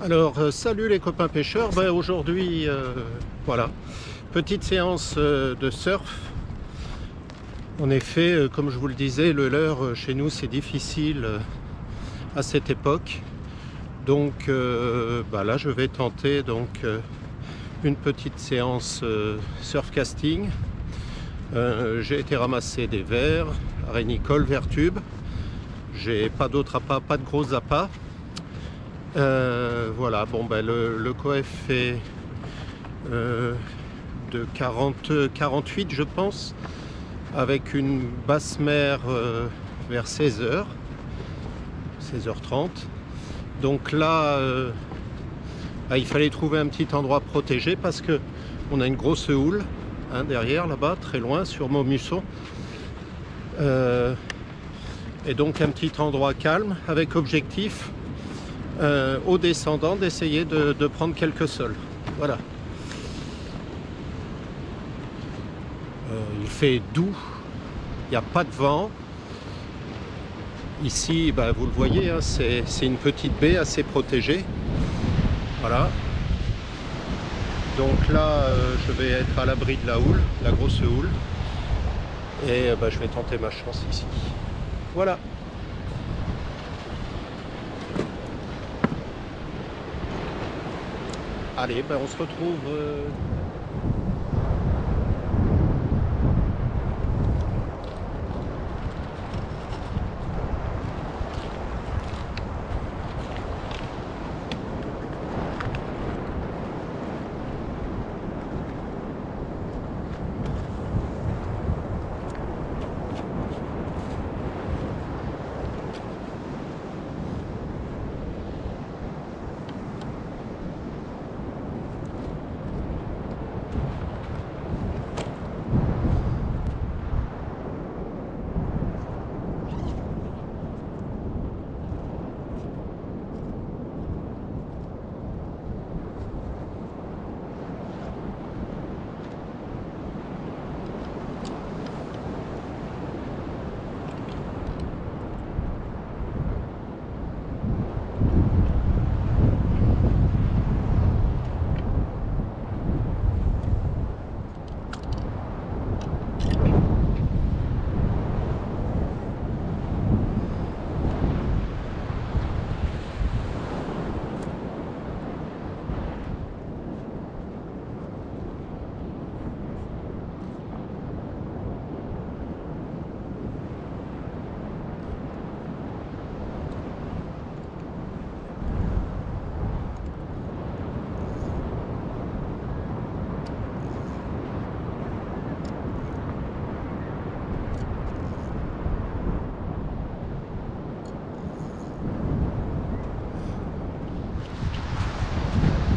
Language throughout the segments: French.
Alors, salut les copains pêcheurs. Aujourd'hui, voilà, petite séance de surf. En effet, comme je vous le disais, le leurre chez nous c'est difficile à cette époque. Donc là, je vais tenter une petite séance surf casting. J'ai été ramasser des vers, rénicole, vers tube. J'ai pas d'autres appâts, pas de gros appâts. Voilà, le coef est de 48 je pense, avec une basse mer vers 16h, 16h30. Donc là, il fallait trouver un petit endroit protégé parce que on a une grosse houle derrière là-bas, très loin sur Maumusson. Et donc un petit endroit calme avec objectif au descendant d'essayer de prendre quelques sols. Voilà. Il fait doux, il n'y a pas de vent. Ici, vous le voyez, c'est une petite baie assez protégée. Voilà. Donc là, je vais être à l'abri de la houle, la grosse houle. Et je vais tenter ma chance ici. Voilà. Allez, on se retrouve.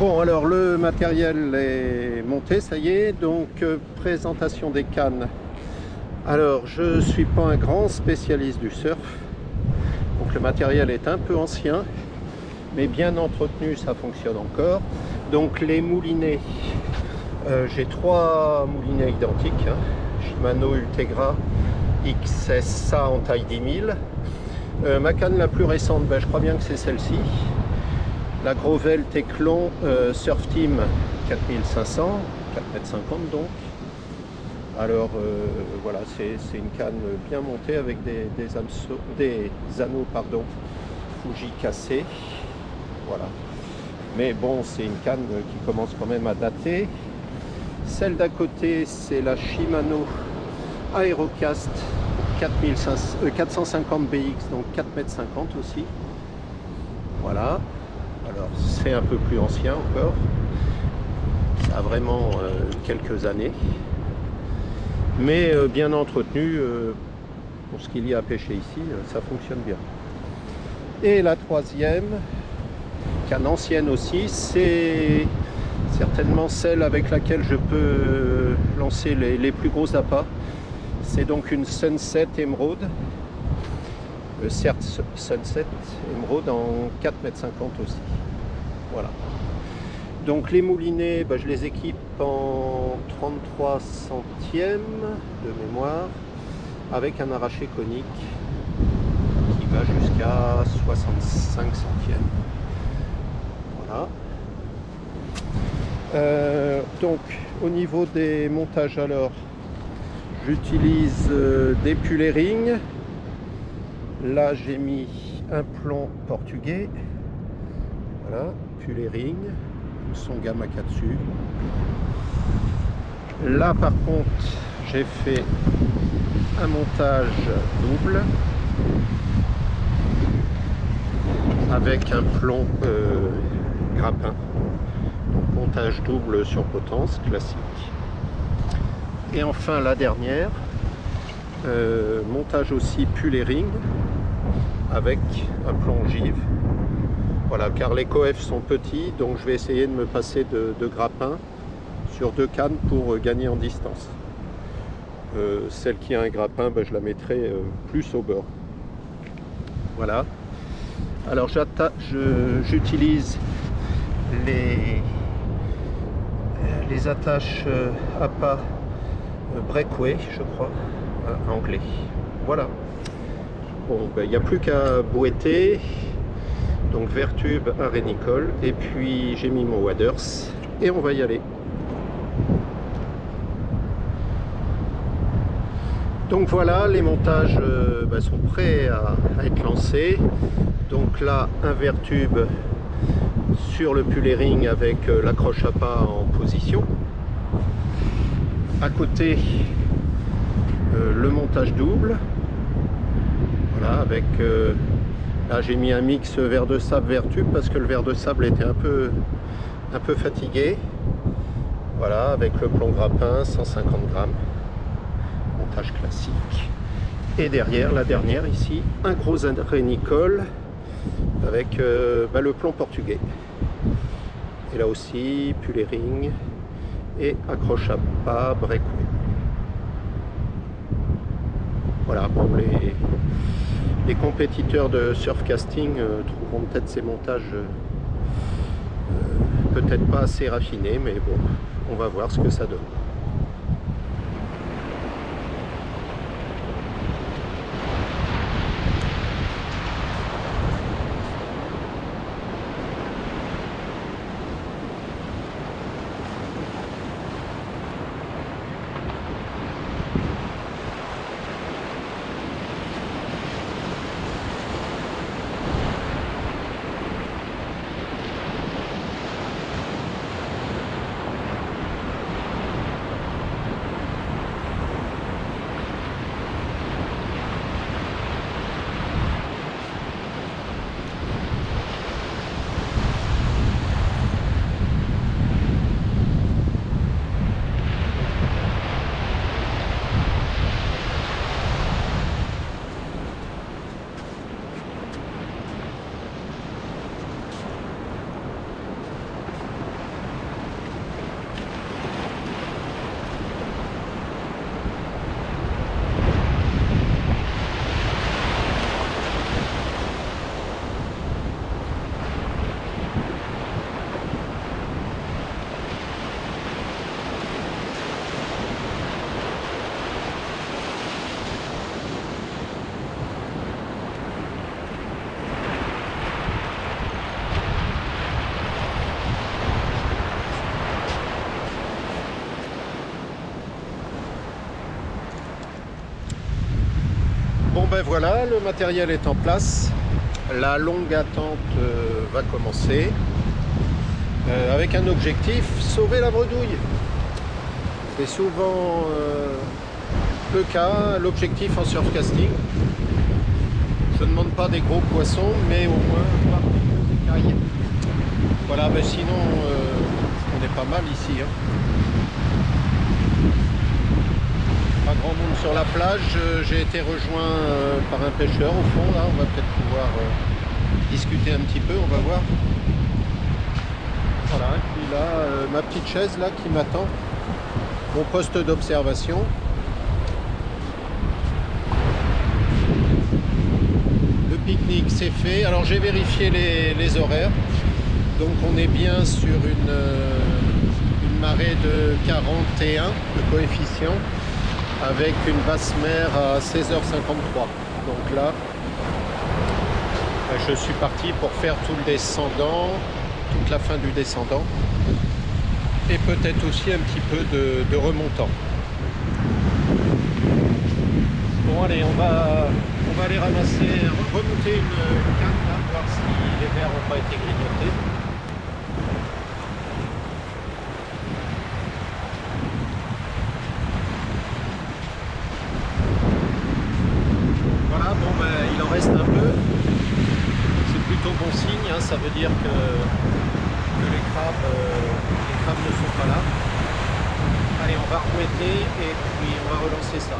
Bon, alors le matériel est monté, ça y est, donc présentation des cannes. Alors, je suis pas un grand spécialiste du surf, donc le matériel est un peu ancien, mais bien entretenu, ça fonctionne encore. Donc les moulinets, j'ai 3 moulinets identiques, Shimano Ultegra XSA en taille 10 000. Ma canne la plus récente, je crois bien que c'est celle-ci. La Grovel Teclon Surf Team 4500, 4,50 m donc. Alors voilà, c'est une canne bien montée avec des anneaux Fuji cassés. Voilà. Mais bon, c'est une canne qui commence quand même à dater. Celle d'à côté, c'est la Shimano Aerocast 450 BX, donc 4,50 m aussi. Voilà. Alors c'est un peu plus ancien encore, ça a vraiment quelques années, mais bien entretenu pour ce qu'il y a à pêcher ici, ça fonctionne bien. Et la troisième, canne ancienne aussi, c'est certainement celle avec laquelle je peux lancer les plus gros appâts. C'est donc une Sunset Emerald. Certes, Sunset Emerald en 4,50 m aussi. Voilà. Donc les moulinets, je les équipe en 33 centièmes de mémoire, avec un arraché conique qui va jusqu'à 65 centièmes. Voilà. Voilà. Donc au niveau des montages, alors j'utilise des Pullering. Là j'ai mis un plomb portugais, voilà, Pullering, son Gamma dessus. Là par contre j'ai fait un montage double avec un plomb grappin. Donc, montage double sur potence classique. Et enfin la dernière, montage aussi Pullering avec un plomb ogive. Voilà, car les coefs sont petits, donc je vais essayer de me passer de grappin sur 2 cannes pour gagner en distance. Celle qui a un grappin, ben, je la mettrai plus au bord. Voilà. Alors j'utilise les attaches APA Breakaway, je crois, anglais. Voilà. Bon, ben, il n'y a plus qu'à boîter. Donc Vertube à Rénicole. Et puis j'ai mis mon waders. Et on va y aller. Donc voilà, les montages ben, sont prêts à être lancés. Donc là, un Vertube sur le Pullering avec l'accroche APA en position. À côté, le montage double. Voilà, avec là j'ai mis un mix verre de sable Vertube parce que le verre de sable était un peu fatigué. Voilà, avec le plomb grappin 150 grammes, montage classique. Et derrière, la dernière ici, un gros Rénicole avec bah, le plomb portugais. Et là aussi Pullering et accroche à pas Breakaway. Voilà, pour les compétiteurs de surfcasting trouveront peut-être ces montages peut-être pas assez raffinés, mais bon, on va voir ce que ça donne. Bon ben voilà, le matériel est en place. La longue attente va commencer. Avec un objectif, sauver la bredouille. C'est souvent le cas, l'objectif en surfcasting. Je ne demande pas des gros poissons, mais au moins pas des écailles. Voilà, ben sinon on est pas mal ici. Hein. Pas grand monde sur la plage, j'ai été rejoint par un pêcheur au fond, là on va peut-être pouvoir discuter un petit peu, on va voir. Voilà, et puis là, ma petite chaise là qui m'attend, mon poste d'observation. Le pique-nique c'est fait, alors j'ai vérifié les horaires, donc on est bien sur une marée de 41 de coefficient, avec une basse mer à 16h53. Donc là, je suis parti pour faire tout le descendant toute la fin du descendant et peut-être aussi un petit peu de remontant. Bon allez, on va aller ramasser, remonter une canne là, voir si les verres n'ont pas été grignotés. Voilà, bon ben il en reste un peu. C'est plutôt bon signe, hein, ça veut dire que les crabes ne sont pas là. Allez, on va remettre et puis on va relancer ça.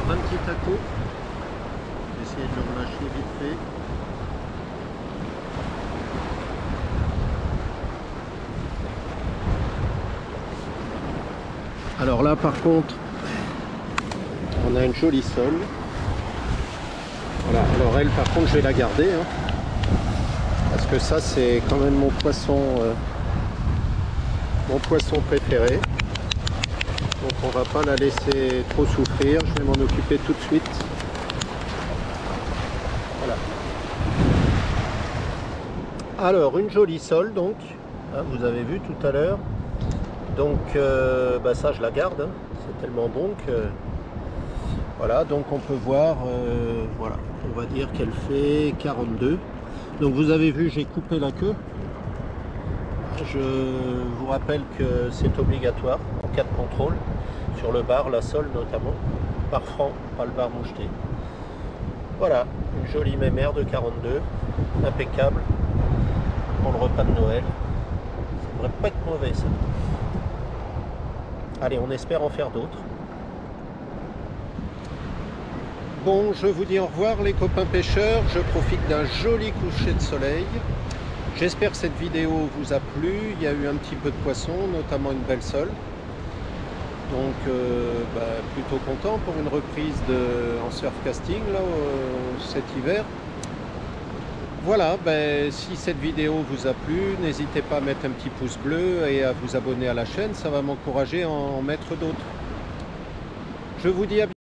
Un petit taco, essayer de le relâcher vite fait. Alors là par contre on a une jolie sole. Voilà, alors elle par contre je vais la garder hein, parce que ça c'est quand même mon poisson préféré. Donc on va pas la laisser trop souffrir, je vais m'en occuper tout de suite. Voilà. Alors une jolie sole donc, hein, vous avez vu tout à l'heure. Donc bah ça je la garde, hein. C'est tellement bon que voilà, donc on peut voir, voilà, on va dire qu'elle fait 42. Donc vous avez vu, j'ai coupé la queue. Je vous rappelle que c'est obligatoire en cas de contrôle sur le bar, la sole notamment, par franc, pas le bar moucheté. Voilà, une jolie mémère de 42, impeccable pour le repas de Noël. Ça devrait pas être mauvais ça. Allez, on espère en faire d'autres. Bon, je vous dis au revoir les copains pêcheurs, je profite d'un joli coucher de soleil. J'espère que cette vidéo vous a plu, il y a eu un petit peu de poisson, notamment une belle sole. Donc plutôt content pour une reprise en surfcasting là, cet hiver. Voilà, si cette vidéo vous a plu, n'hésitez pas à mettre un petit pouce bleu et à vous abonner à la chaîne, ça va m'encourager à en mettre d'autres. Je vous dis à bientôt.